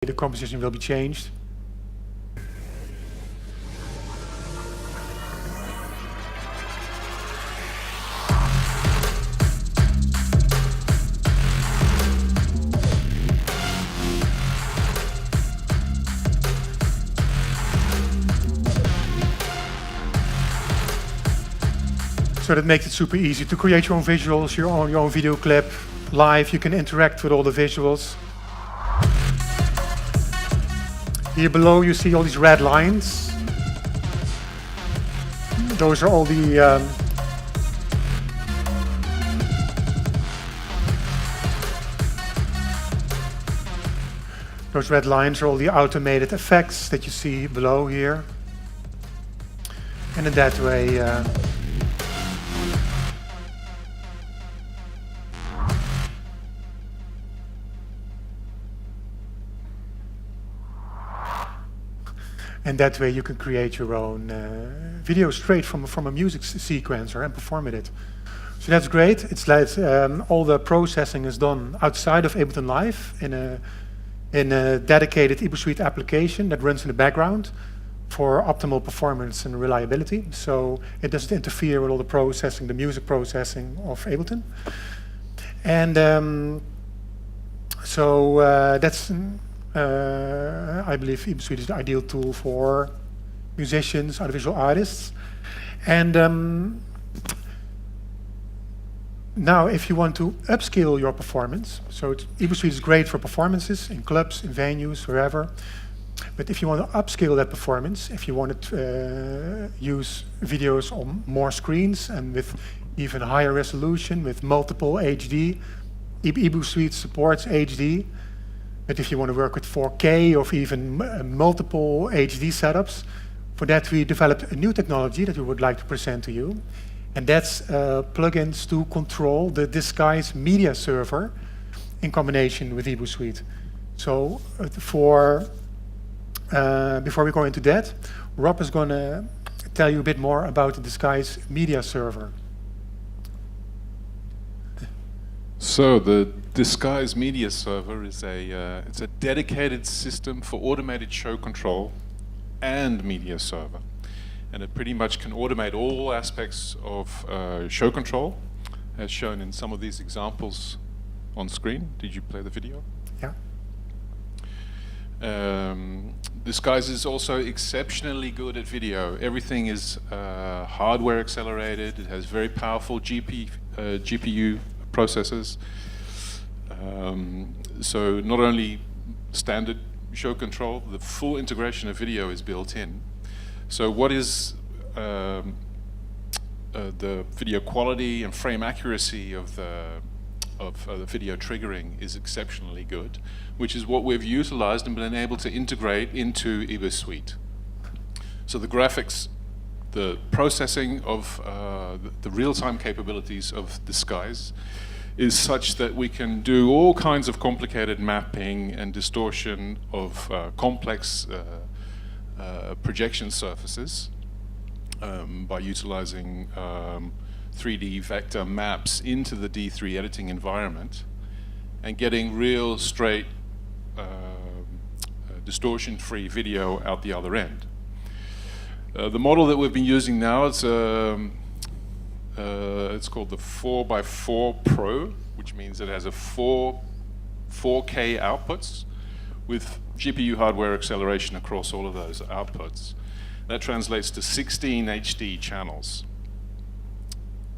the composition will be changed. So that makes it super easy to create your own visuals, your own video clip, live. You can interact with all the visuals. Here below you see all these red lines. Those are all the those red lines are all the automated effects that you see below here. And in that way and that way you can create your own video straight from a music sequencer and perform it. So that's great. It's like all the processing is done outside of Ableton Live in a dedicated Ebosuite application that runs in the background for optimal performance and reliability. So it doesn't interfere with all the processing, the music processing of Ableton. And that's I believe Ebosuite is the ideal tool for musicians, audiovisual artists. And now if you want to upscale your performance, so Ebosuite is great for performances in clubs, in venues, wherever. But if you want to upscale that performance, if you want to use videos on more screens and with even higher resolution, with multiple HD, Ebosuite supports HD. But if you want to work with 4K or even multiple HD setups, for that we developed a new technology that we would like to present to you. And that's plugins to control the Disguise media server in combination with Ebosuite. So before we go into that, Rob is going to tell you a bit more about the Disguise media server. So the Disguise Media Server is it's a dedicated system for automated show control and media server. And it pretty much can automate all aspects of show control, as shown in some of these examples on screen. Did you play the video? Yeah. Disguise is also exceptionally good at video. Everything is hardware accelerated. It has very powerful GPU processors. So not only standard show control, the full integration of video is built in. So what is the video quality and frame accuracy of the video triggering is exceptionally good, which is what we've utilized and been able to integrate into Ebosuite. So the graphics, the processing of the real-time capabilities of Disguise is such that we can do all kinds of complicated mapping and distortion of complex projection surfaces by utilizing 3D vector maps into the D3 editing environment and getting real straight distortion-free video out the other end. The model that we've been using now is it's called the 4x4 Pro, which means it has a 4K outputs with GPU hardware acceleration across all of those outputs. That translates to 16 HD channels,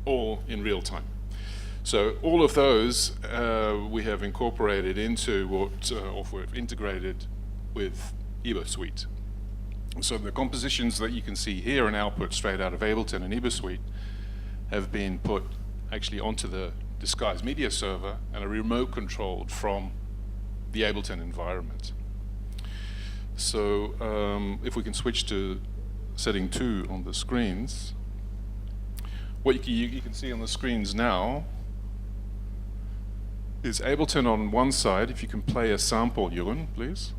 all in real time. So all of those we have incorporated into what, or we've integrated with Ebosuite. So the compositions that you can see here and output straight out of Ableton and Ebosuite have been put actually onto the Disguise media server and are remote controlled from the Ableton environment. So if we can switch to setting 2 on the screens, what you can see on the screens now is Ableton on one side. If you can play a sample, Jeroen, please.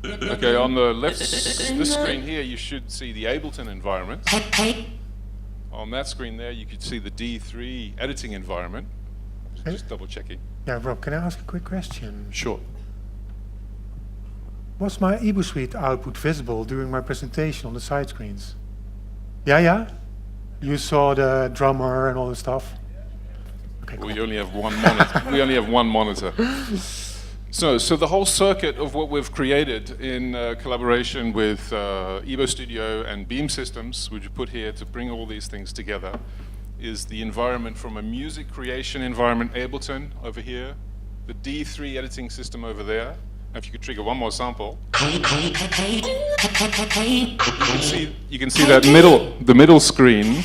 Okay, on the left, this screen here, you should see the Ableton environment. On that screen there, you could see the D3 editing environment. Just double checking. Yeah, Rob, can I ask a quick question? Sure. Was my Ebosuite output visible during my presentation on the side screens? Yeah? You saw the drummer and all the stuff? Okay, cool. We only have one monitor. We only have one monitor. So the whole circuit of what we've created in collaboration with Evo Studio and Beam Systems, which we put here to bring all these things together, is the environment from a music creation environment, Ableton over here, the D3 editing system over there. And if you could trigger one more sample, you can see that the middle screen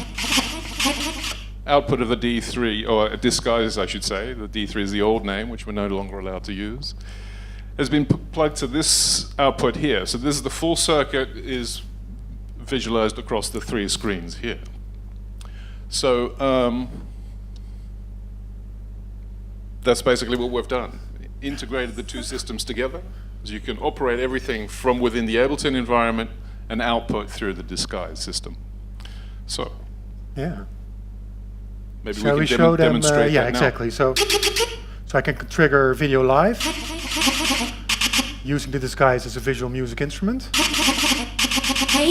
output of the D3, or disguise, I should say, the D3 is the old name, which we're no longer allowed to use, has been plugged to this output here. So this is the full circuit is visualized across the 3 screens here. So that's basically what we've done. Integrated the 2 systems together, so you can operate everything from within the Ableton environment and output through the disguise system. So, yeah. Maybe Shall we we can show them? demonstrate Yeah, that now. exactly. So I can trigger video live using the disguise as a visual music instrument.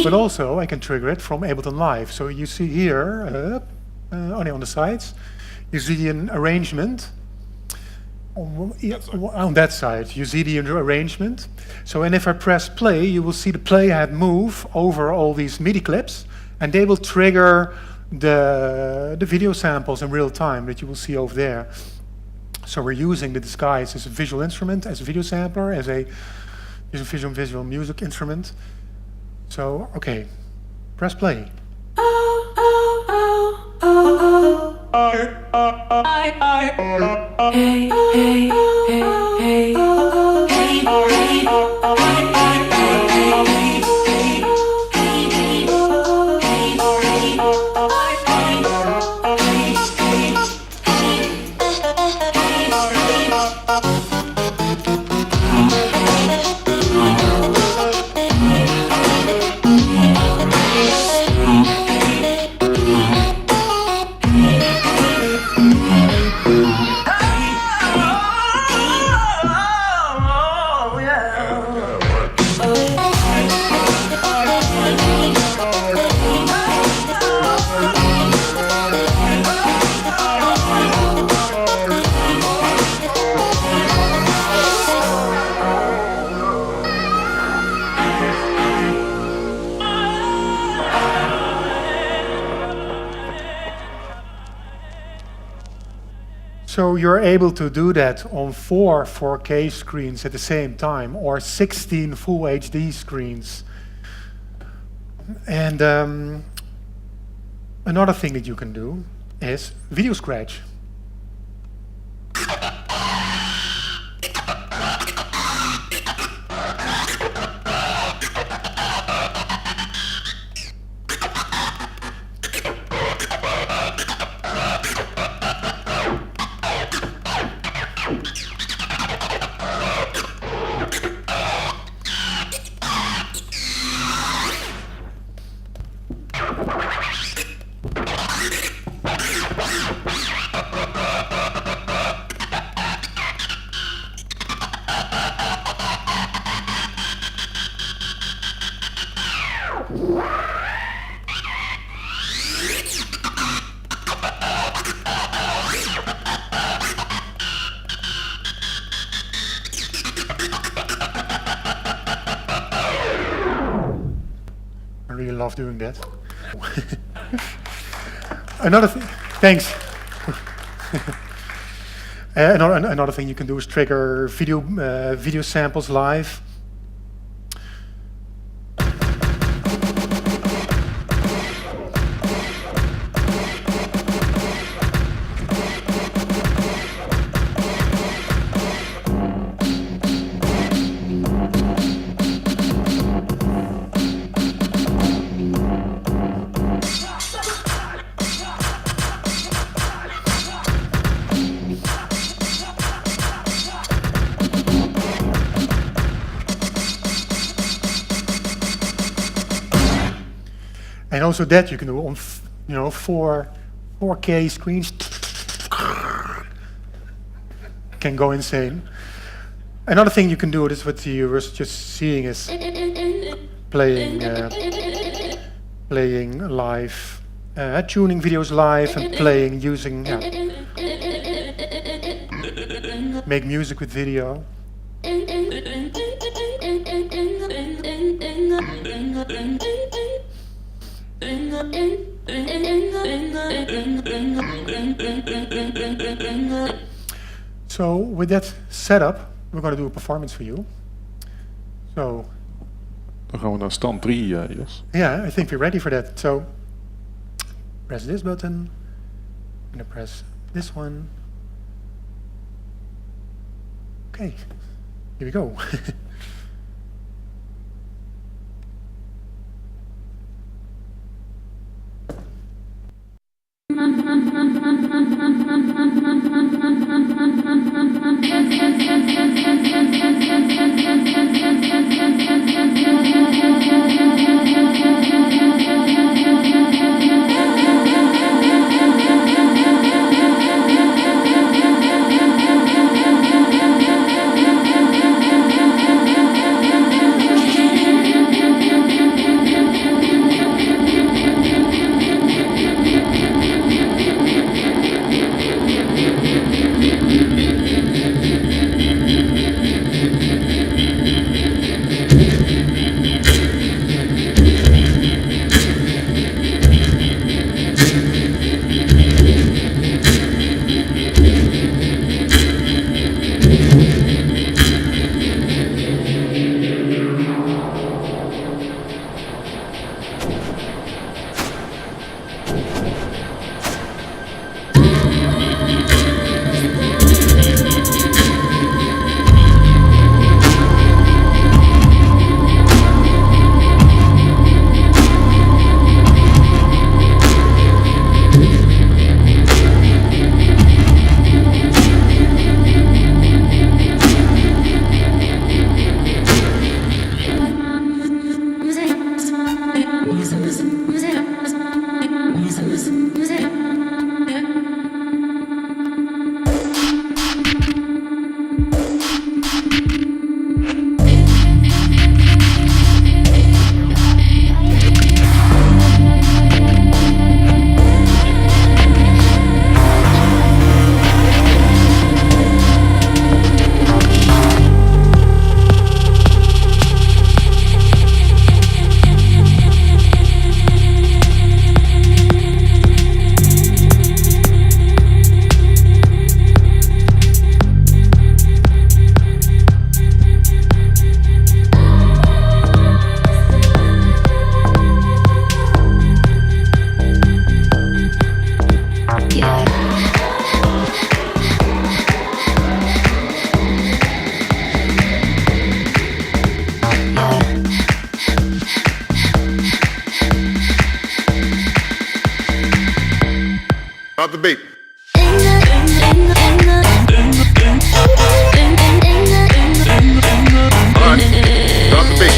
But also I can trigger it from Ableton Live. So you see here, only on the sides, you see an arrangement. On that side, you see the arrangement. So, and if I press play, you will see the playhead move over all these MIDI clips, and they will trigger the video samples in real time that you will see over there. So we're using the disguise as a visual instrument, as a video sampler, as a visual music instrument. So, okay, press play. So you're able to do that on 4 4K screens at the same time, or 16 full HD screens. And another thing that you can do is video scratch. I really love doing that. Another thing, thanks. Another thing you can do is trigger video samples live. And also that you can do on 4K screens. can go insane. Another thing you can do is what you were just seeing is playing live, tuning videos live and playing using, make music with video. So with that setup, we're going to do a performance for you. So. Dan gaan we naar stand 3, Jos. Yeah, I think we're ready for that. So press this button. I'm going to press this one. Okay, here we go. Stop the beat. All right. Stop the beat.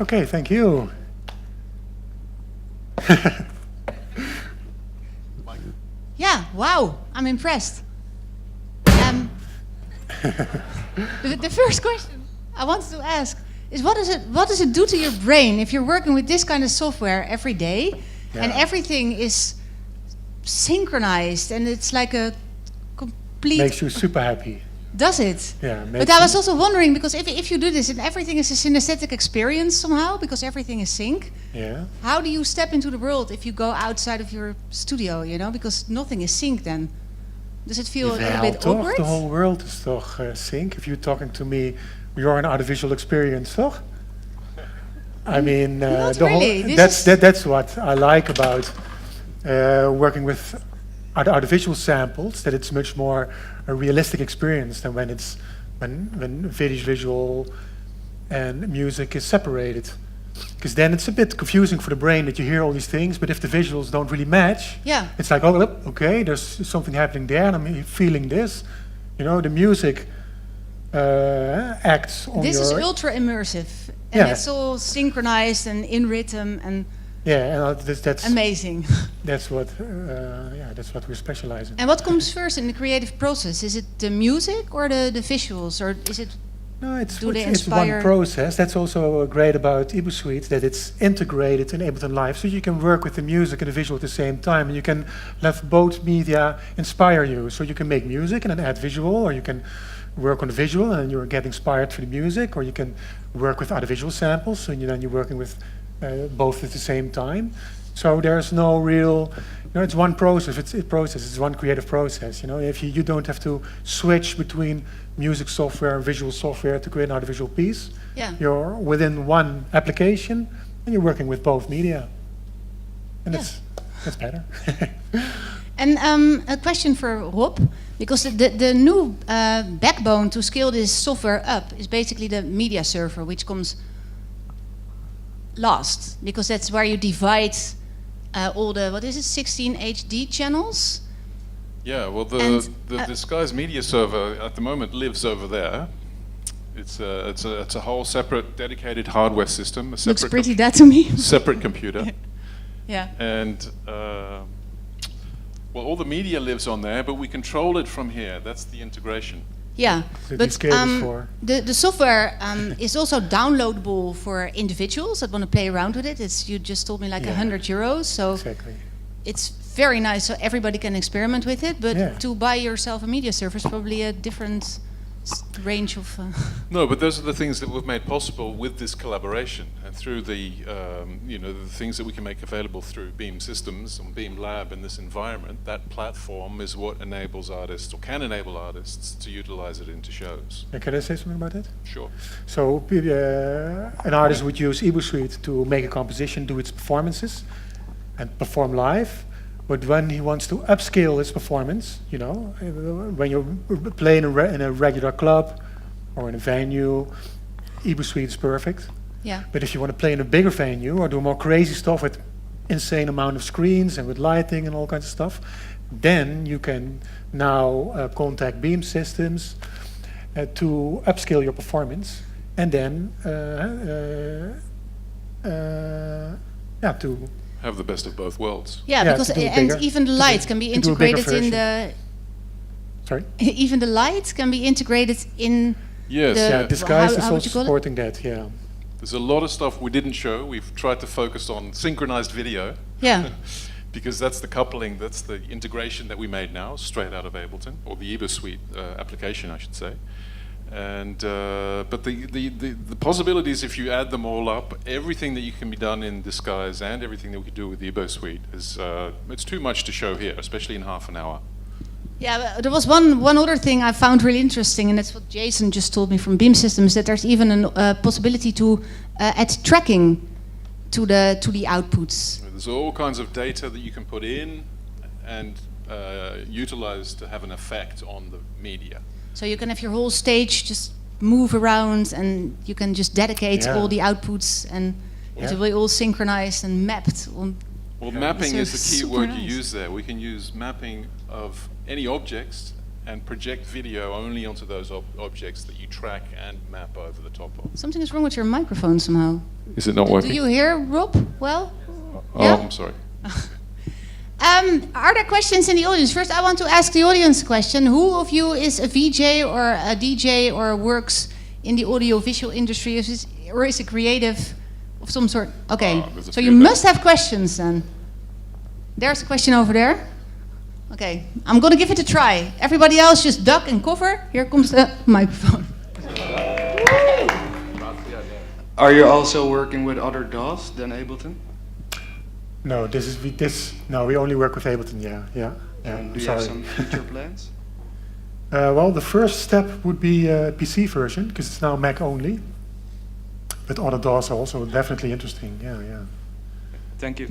Okay, thank you. Yeah, wow, I'm impressed. The first question I wanted to ask is what does it do to your brain if you're working with this kind of software every day and everything is synchronized and it's like a complete... Makes you super happy. Does it? Yeah. But I was also wondering, because if you do this and everything is a synesthetic experience somehow, because everything is sync, how do you step into the world if you go outside of your studio, you know? Because nothing is sync then. Does it feel a little bit toch? awkward? The whole world is toch sync. If you're talking to me, you're an audiovisual experience, toch? I mean, Not the really. whole, that's what I like about working with audiovisual samples, that it's much more a realistic experience than when it's when visual and music is separated. Because then it's a bit confusing for the brain that you hear all these things, but if the visuals don't really match, it's like, oh, look, okay, there's something happening there, and I'm feeling this. You know, the music acts on This your... is ultra immersive, and it's all synchronized and in rhythm and that's amazing. That's what that's what we specialize in. And what comes first in the creative process? Is it the music or the visuals, or is it? No, it's do they it's inspire? one process. That's also great about Ebosuite, that it's integrated in Ableton Live, so you can work with the music and the visual at the same time, and you can let both media inspire you. So you can make music and then add visual, or you can work on the visual and then you're getting inspired for the music, or you can work with other visual samples, so then you're working with both at the same time. So there's no real, it's one process. It's one creative process. You know, if you don't have to switch between music software and visual software to create an audiovisual piece. You're within one application and you're working with both media, and that's better. And a question for Rob, because the new backbone to scale this software up is basically the media server, which comes last, because that's where you divide all the 16 HD channels. Yeah, well, the Sky's media server at the moment lives over there. It's a whole separate dedicated hardware system. A separate Looks pretty that to me. Separate computer. Yeah. And well, all the media lives on there, but we control it from here. That's the integration. Yeah, So but these cables for the software is also downloadable for individuals that want to play around with it. You just told me like €100, so exactly. it's very nice, so everybody can experiment with it. But Yeah. to buy yourself a media server is probably a different range of. No, but those are the things that we've made possible with this collaboration, and through the the things that we can make available through Beam Systems and BeamLab in this environment. That platform is what enables artists, or can enable artists, to utilize it into shows. Can I say something about that? Sure. So an artist would use Ebosuite to make a composition, do its performances, and perform live. But when he wants to upscale his performance, when you play in a regular club or in a venue, Ebosuite is perfect. Yeah. But if you want to play in a bigger venue or do more crazy stuff with insane amount of screens and with lighting and all kinds of stuff, then you can now contact Beam Systems to upscale your performance, and then to Have the best of both worlds. Yeah, because to do and bigger- even the to do- lights can be to do a bigger integrated in version. the. Sorry. Even the lights can be integrated in. Yes. The- Disguise is how would also you call it? supporting that. Yeah. There's a lot of stuff we didn't show. We've tried to focus on synchronized video. Yeah. Because that's the coupling, that's the integration that we made now, straight out of Ableton, or the Ebosuite application, I should say. And but the possibilities, if you add them all up, everything that you can be done in Disguise and everything that we could do with the Ebosuite is it's too much to show here, especially in half an hour. Yeah, but there was one other thing I found really interesting, and that's what Jason just told me from Beam Systems, that there's even a possibility to add tracking to the outputs. There's There's all kinds of data that you can put in and utilize to have an effect on the media. So you can have your whole stage just move around, and you can just dedicate all the outputs, and it will be all synchronized and mapped on. Well, mapping So is the key super word nice. you use there. We can use mapping of any objects and project video only onto those objects that you track and map over the top of. Something is wrong with your microphone somehow. Is it not Do you hear Rob well? Oh, Yeah? I'm sorry. Are there questions in the audience? First, I want to ask the audience a question. Who of you is a VJ or a DJ or works in the audio-visual industry, or is a creative of some sort? Okay, there's a so few you there. must have questions then. There's a question over there. Okay, I'm going to give it a try. Everybody else just duck and cover. Here comes the microphone. Are you also working with other DAWs than Ableton? No, no, we only work with Ableton, yeah. And do you sorry. have some future plans? Well, the first step would be a PC version, because it's now Mac only. But other DAWs are also definitely interesting, yeah. Thank you.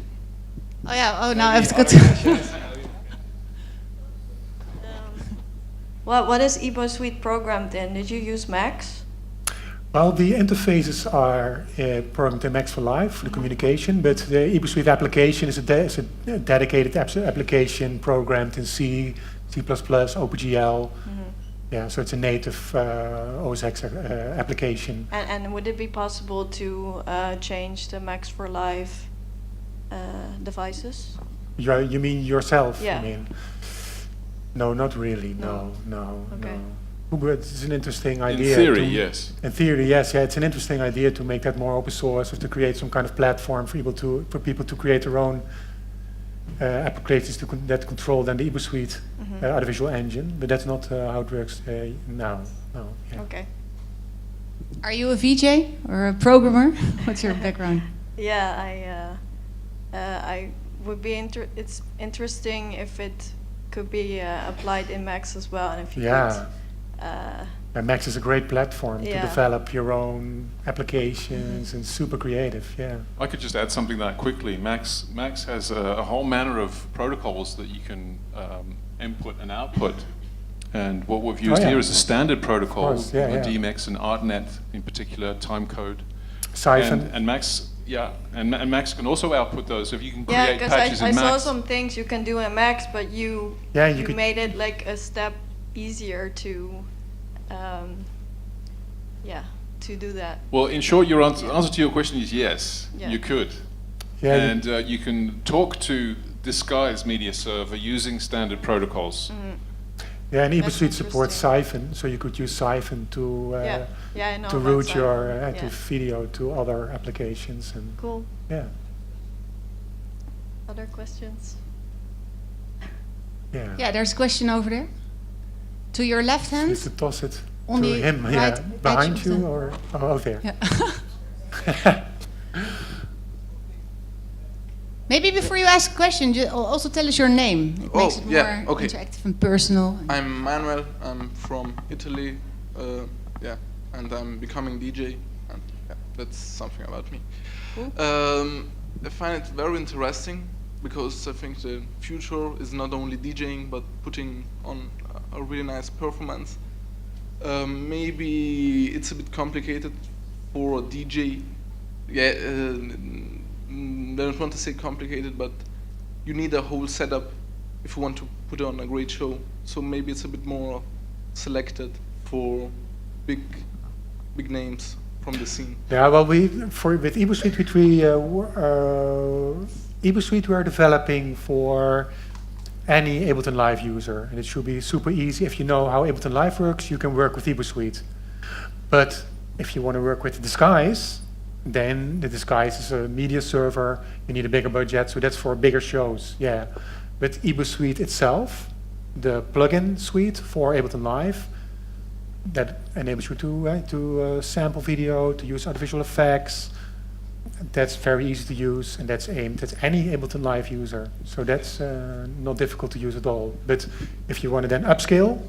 Oh yeah, oh now I've got Other to... questions? What is Ebosuite programmed in? Did you use Max? Well, the interfaces are programmed in Max for Live for the communication, but the Ebosuite application is a dedicated application programmed in C, C++, OpenGL. Yeah, so it's a native OS X application. And would it be possible to change the Max for Live devices? You mean yourself? Yeah. I mean, no, not really. No. No. Okay. But it's an interesting idea. In theory, yes. In theory, yes. Yeah, it's an interesting idea to make that more open source, or to create some kind of platform for people to create their own applications that control then the Ebosuite artificial engine. But that's not how it works now. No. Yeah. Okay. Are you a VJ or a programmer? What's your background? Yeah, I would be it's interesting if it could be applied in Max as well, and if you Yeah. could. Max is a great platform to Yeah. develop your own applications and super creative. Yeah. I could just add something that quickly. Max has a whole manner of protocols that you can input and output. And what we've used here is a standard protocol, course, yeah. DMX and ArtNet in particular, timecode. Siphon. And Max, and Max can also output those. So if you can Yeah, create because patches I in saw Max. some things you can do in Max, but you could- made it like a step easier to to do that. Well, in short, your answer to your question is yes, Yeah. you could. Yeah, And you can talk to this guy's media server using standard protocols. Yeah, and That's Ebosuite supports interesting. Siphon, so you could use Siphon to I know to about route Siphon. your Yeah. active video to other applications, and Cool. yeah, Other questions? yeah. Yeah, there's a question over there. To your left You have hand. to toss it On to the him, right yeah, edge behind of you the- or there. Yeah. Maybe before you ask a question, also tell us your name. It makes it more yeah, okay. interactive and personal. I'm Manuel. I'm from Italy. And I'm becoming DJ. And that's something about me. Cool. I find it very interesting because I think the future is not only DJing but putting on a really nice performance. Maybe it's a bit complicated for a DJ. I don't want to say complicated, but you need a whole setup if you want to put on a great show. So maybe it's a bit more selected for big names from the scene. Yeah, well, with Ebosuite, Ebosuite we're developing for any Ableton Live user, and it should be super easy. If you know how Ableton Live works, you can work with Ebosuite. But if you want to work with the Disguise, then the Disguise is a media server. You need a bigger budget, so that's for bigger shows. Yeah, but Ebosuite itself, the plugin suite for Ableton Live, that enables you to sample video, to use artificial effects. That's very easy to use, and that's aimed at any Ableton Live user. So that's not difficult to use at all. But if you want to then upscale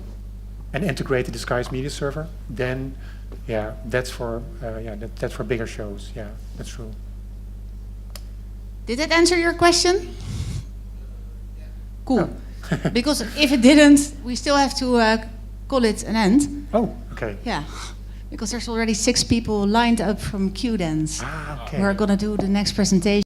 and integrate the Disguise media server, then that's for that's for bigger shows. Yeah, that's true. Did that answer your question? Cool. Because if it didn't, we still have to call it an end. Oh, okay. Yeah. Because there's already 6 people lined up from Q-Dance Ah, okay. who are going to do the next presentation.